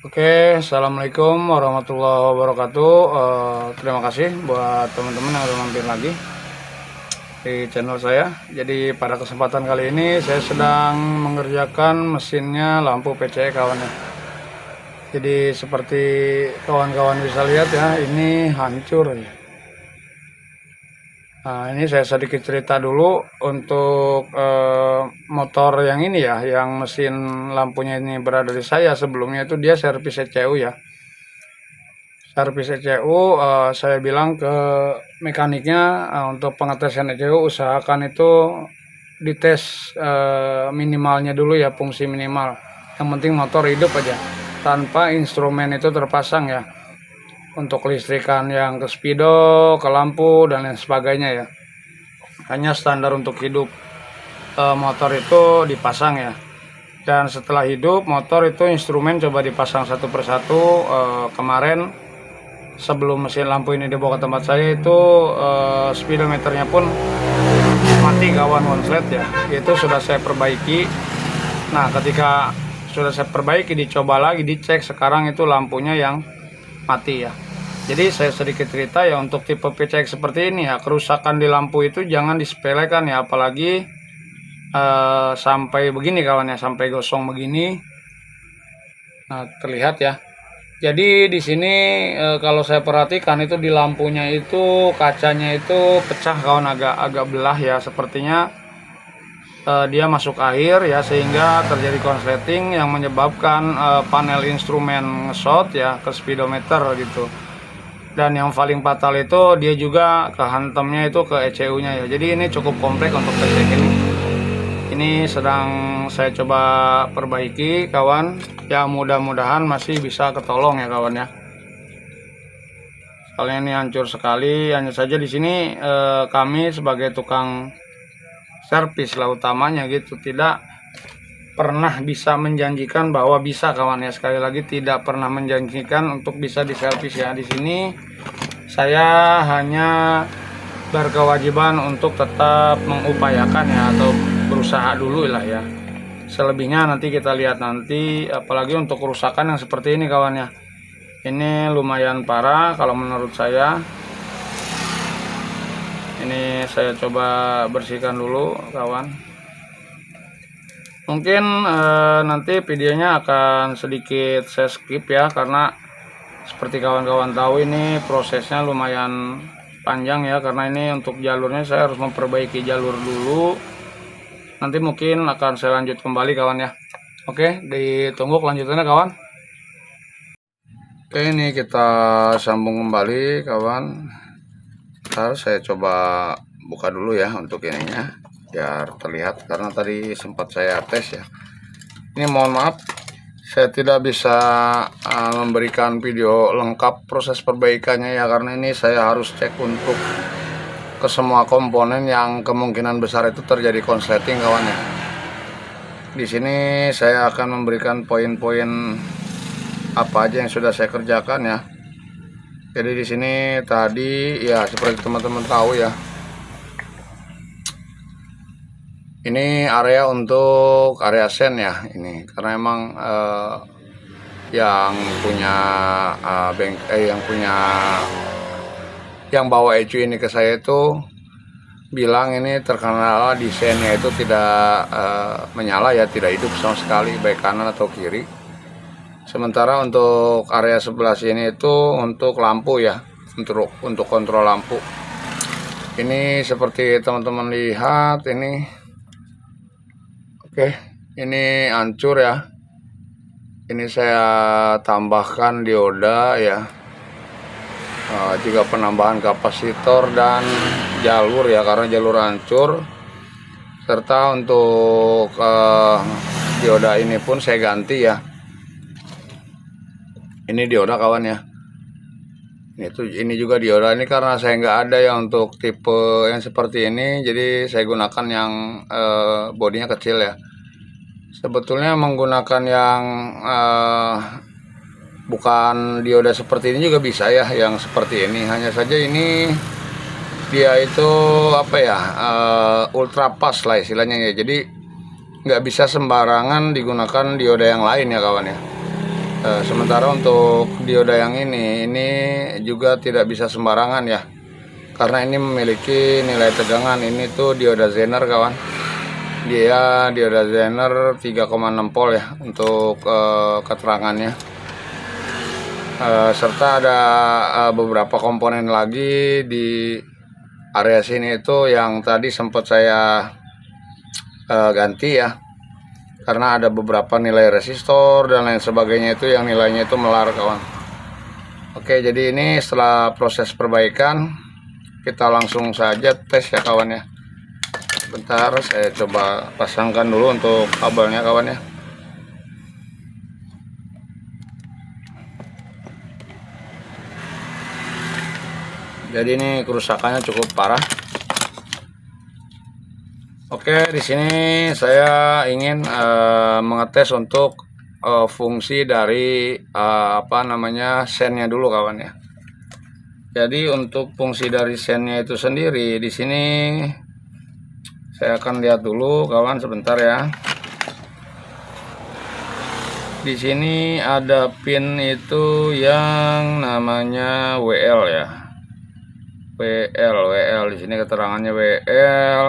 Oke, assalamualaikum warahmatullahi wabarakatuh. Terima kasih buat teman-teman yang udah mampir lagi di channel saya. Jadi pada kesempatan kali ini saya sedang mengerjakan mesinnya lampu PCE kawannya. Jadi seperti kawan-kawan bisa lihat ya, ini hancur. Nah, ini saya sedikit cerita dulu untuk motor yang ini ya, yang mesin lampunya ini berada di saya. Sebelumnya itu dia servis ECU ya. Servis ECU, saya bilang ke mekaniknya, untuk pengetesan ECU usahakan itu dites minimalnya dulu ya, fungsi minimal. Yang penting motor hidup aja, tanpa instrumen itu terpasang ya. Untuk listrikan yang ke speedo, ke lampu dan lain sebagainya ya. Hanya standar untuk hidup motor itu dipasang ya. Dan setelah hidup motor itu instrumen coba dipasang satu persatu. Kemarin sebelum mesin lampu ini dibawa ke tempat saya itu speedometernya pun mati kawan konslet ya. Itu sudah saya perbaiki. Nah, ketika sudah saya perbaiki, dicoba lagi, dicek, sekarang itu lampunya yang mati ya. Jadi saya sedikit cerita ya, untuk tipe PCX seperti ini ya, kerusakan di lampu itu jangan disepelekan ya, apalagi sampai begini kawan ya, sampai gosong begini. Nah, terlihat ya. Jadi di sini kalau saya perhatikan itu di lampunya itu kacanya itu pecah kawan, agak belah ya, sepertinya dia masuk air ya, sehingga terjadi konsleting yang menyebabkan panel instrumen nge-short ya ke speedometer gitu. Dan yang paling fatal itu dia juga kehantamnya itu ke ECU-nya ya. Jadi ini cukup kompleks untuk PCX ini. Ini sedang saya coba perbaiki kawan. Ya mudah-mudahan masih bisa ketolong ya kawan ya. Soalnya ini hancur sekali. Hanya saja di sini kami sebagai tukang servis lah utamanya gitu, tidak pernah bisa menjanjikan bahwa bisa kawan ya. Sekali lagi tidak pernah menjanjikan untuk bisa diservis ya. Di sini saya hanya berkewajiban untuk tetap mengupayakan ya, atau berusaha dulu lah ya. Selebihnya nanti kita lihat nanti, apalagi untuk kerusakan yang seperti ini kawan ya. Ini lumayan parah kalau menurut saya. Ini saya coba bersihkan dulu kawan. Mungkin nanti videonya akan sedikit saya skip ya, karena seperti kawan-kawan tahu ini prosesnya lumayan panjang ya, karena ini untuk jalurnya saya harus memperbaiki jalur dulu. Nanti mungkin akan saya lanjut kembali kawan ya. Oke, ditunggu kelanjutannya kawan. Oke, ini kita sambung kembali kawan. Ntar saya coba buka dulu ya untuk ininya, biar terlihat, karena tadi sempat saya tes ya. Ini mohon maaf saya tidak bisa memberikan video lengkap proses perbaikannya ya, karena ini saya harus cek untuk ke semua komponen yang kemungkinan besar itu terjadi konsleting kawan ya. Di sini saya akan memberikan poin-poin apa aja yang sudah saya kerjakan ya. Jadi di sini tadi ya, seperti teman-teman tahu ya, ini area untuk area sen ya ini, karena emang yang punya yang bawa ECU ini ke saya itu bilang ini terkena desainnya itu tidak menyala ya, tidak hidup sama sekali baik kanan atau kiri. Sementara untuk area sebelah sini itu untuk lampu ya, untuk kontrol lampu. Ini seperti teman-teman lihat ini. Oke, ini hancur ya. Ini saya tambahkan dioda ya, juga penambahan kapasitor dan jalur ya, karena jalur hancur. Serta untuk dioda ini pun saya ganti ya. Ini dioda kawan ya. Ini juga dioda ini, karena saya nggak ada yang untuk tipe yang seperti ini, jadi saya gunakan yang bodinya kecil ya. Sebetulnya menggunakan yang bukan dioda seperti ini juga bisa ya, yang seperti ini. Hanya saja ini dia itu apa ya, ultra pas lah istilahnya ya. Jadi nggak bisa sembarangan digunakan dioda yang lain ya kawan ya. Sementara untuk dioda yang ini juga tidak bisa sembarangan ya, karena ini memiliki nilai tegangan. Ini tuh dioda Zener kawan, dia dioda Zener 3,6 volt ya untuk keterangannya. Serta ada beberapa komponen lagi di area sini itu yang tadi sempat saya ganti ya, karena ada beberapa nilai resistor dan lain sebagainya itu yang nilainya itu melar kawan. Oke, jadi ini setelah proses perbaikan kita langsung saja tes ya kawan ya. Bentar, saya coba pasangkan dulu untuk kabelnya kawan ya. Jadi ini kerusakannya cukup parah. Oke, di sini saya ingin mengetes untuk fungsi dari sennya dulu kawan ya. Jadi untuk fungsi dari sennya itu sendiri di sini saya akan lihat dulu kawan sebentar ya. Di sini ada pin itu yang namanya WL ya. WL di sini keterangannya WL.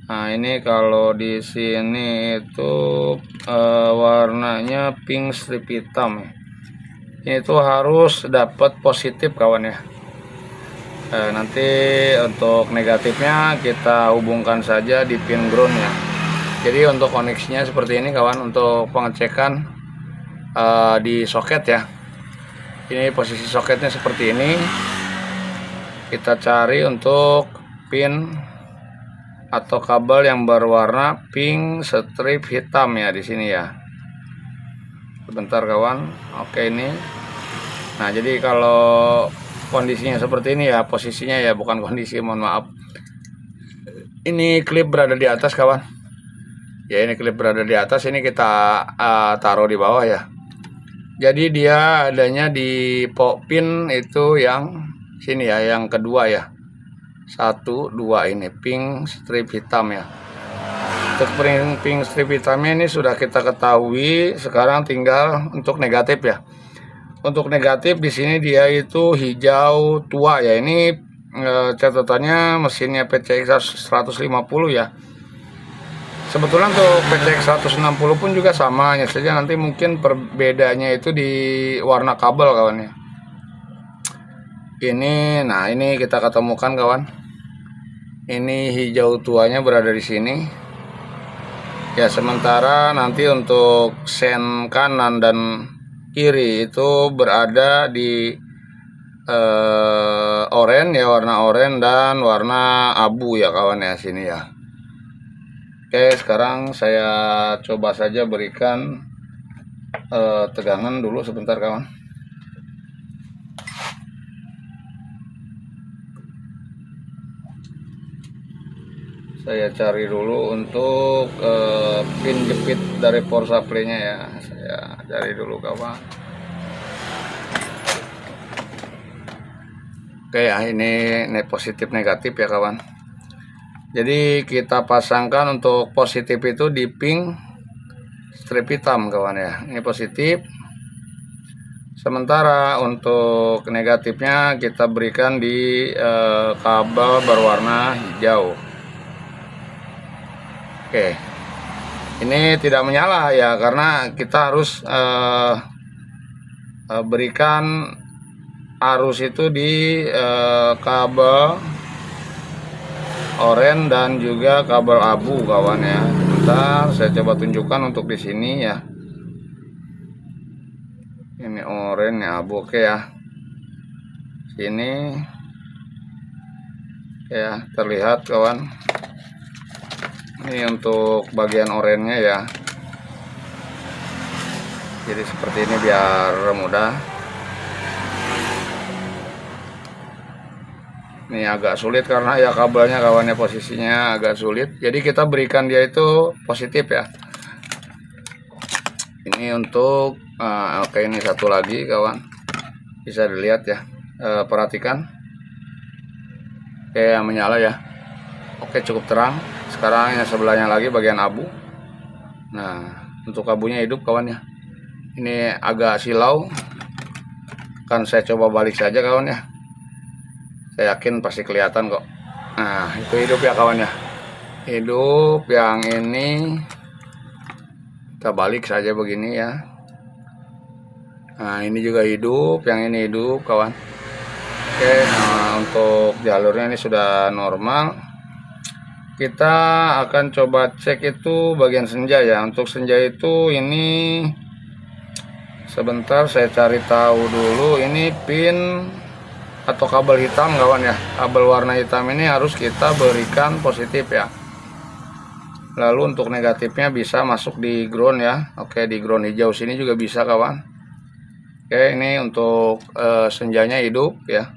Nah, ini kalau di sini itu warnanya pink strip hitam. Ini tuh harus dapat positif kawan ya. Nanti untuk negatifnya kita hubungkan saja di pin ground ya. Jadi untuk koneksinya seperti ini kawan, untuk pengecekan di soket ya. Ini posisi soketnya seperti ini. Kita cari untuk pin atau kabel yang berwarna pink strip hitam ya di sini ya. Sebentar kawan. Oke ini. Nah, jadi kalau kondisinya seperti ini ya, posisinya ya, bukan kondisi, mohon maaf. Ini klip berada di atas kawan. Ya, ini klip berada di atas, ini kita taruh di bawah ya. Jadi dia adanya di pin itu yang sini ya, yang kedua ya. 1, 2 ini pink strip hitam ya. Untuk pink strip hitamnya ini sudah kita ketahui. Sekarang tinggal untuk negatif ya. Untuk negatif di sini dia itu hijau tua ya. Ini catatannya mesinnya PCX 150 ya. Sebetulnya untuk PCX 160 pun juga sama, hanya saja nanti mungkin perbedaannya itu di warna kabel kawan ya. Nah ini kita ketemukan kawan. Ini hijau tuanya berada di sini. Ya, sementara nanti untuk sen kanan dan kiri itu berada di oranye ya, warna oranye dan warna abu ya kawan ya sini ya. Oke, sekarang saya coba saja berikan tegangan dulu sebentar kawan. Saya cari dulu untuk pin jepit dari power supply-nya ya. Saya cari dulu kawan. Oke ya, ini positif negatif ya kawan. Jadi kita pasangkan untuk positif itu di pink strip hitam kawan ya. Ini positif. Sementara untuk negatifnya kita berikan di kabel berwarna hijau. Oke, ini tidak menyala ya, karena kita harus berikan arus itu di kabel oranye dan juga kabel abu kawan ya. Bentar, saya coba tunjukkan untuk di sini ya. Ini oranye ya, abu. Oke ya. Sini ya, terlihat kawan. Ini untuk bagian oranye ya. Jadi seperti ini biar mudah. Ini agak sulit karena ya kabelnya kawannya posisinya agak sulit. Jadi kita berikan dia itu positif ya. Ini untuk oke, ini satu lagi kawan. Bisa dilihat ya. Perhatikan. Oke, yang menyala ya. Oke, cukup terang. Sekarang yang sebelahnya lagi bagian abu. Nah, untuk abunya hidup kawan ya. Ini agak silau, kan saya coba balik saja kawan ya. Saya yakin pasti kelihatan kok. Nah, itu hidup ya kawan ya. Hidup. Yang ini kita balik saja begini ya. Nah, ini juga hidup, yang ini hidup kawan. Oke, nah untuk jalurnya ini sudah normal. Kita akan coba cek itu bagian senja ya. Untuk senja itu ini sebentar saya cari tahu dulu. Ini pin atau kabel hitam kawan ya. Kabel warna hitam ini harus kita berikan positif ya. Lalu untuk negatifnya bisa masuk di ground ya. Oke, di ground hijau sini juga bisa kawan. Oke, ini untuk senjanya hidup ya.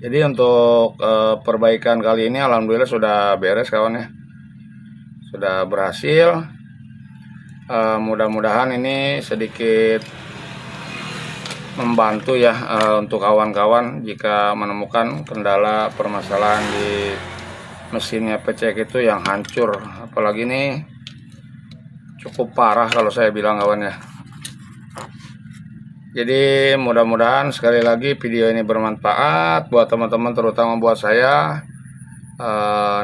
Jadi untuk perbaikan kali ini alhamdulillah sudah beres kawan ya. Sudah berhasil. Mudah-mudahan ini sedikit membantu ya untuk kawan-kawan jika menemukan kendala permasalahan di mesinnya PCX itu yang hancur. Apalagi ini cukup parah kalau saya bilang kawan ya. Jadi mudah-mudahan sekali lagi video ini bermanfaat buat teman-teman, terutama buat saya.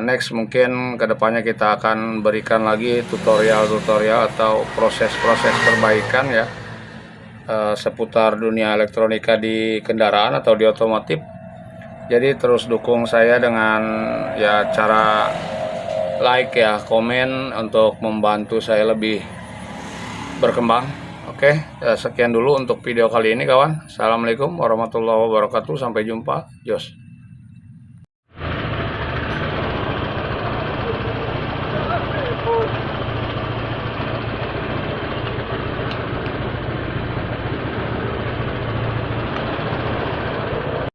Next mungkin kedepannya kita akan berikan lagi tutorial-tutorial atau proses-proses perbaikan ya seputar dunia elektronika di kendaraan atau di otomotif. Jadi terus dukung saya dengan ya cara like ya, komen untuk membantu saya lebih berkembang. Oke, sekian dulu untuk video kali ini kawan. Assalamualaikum warahmatullahi wabarakatuh. Sampai jumpa. Yos.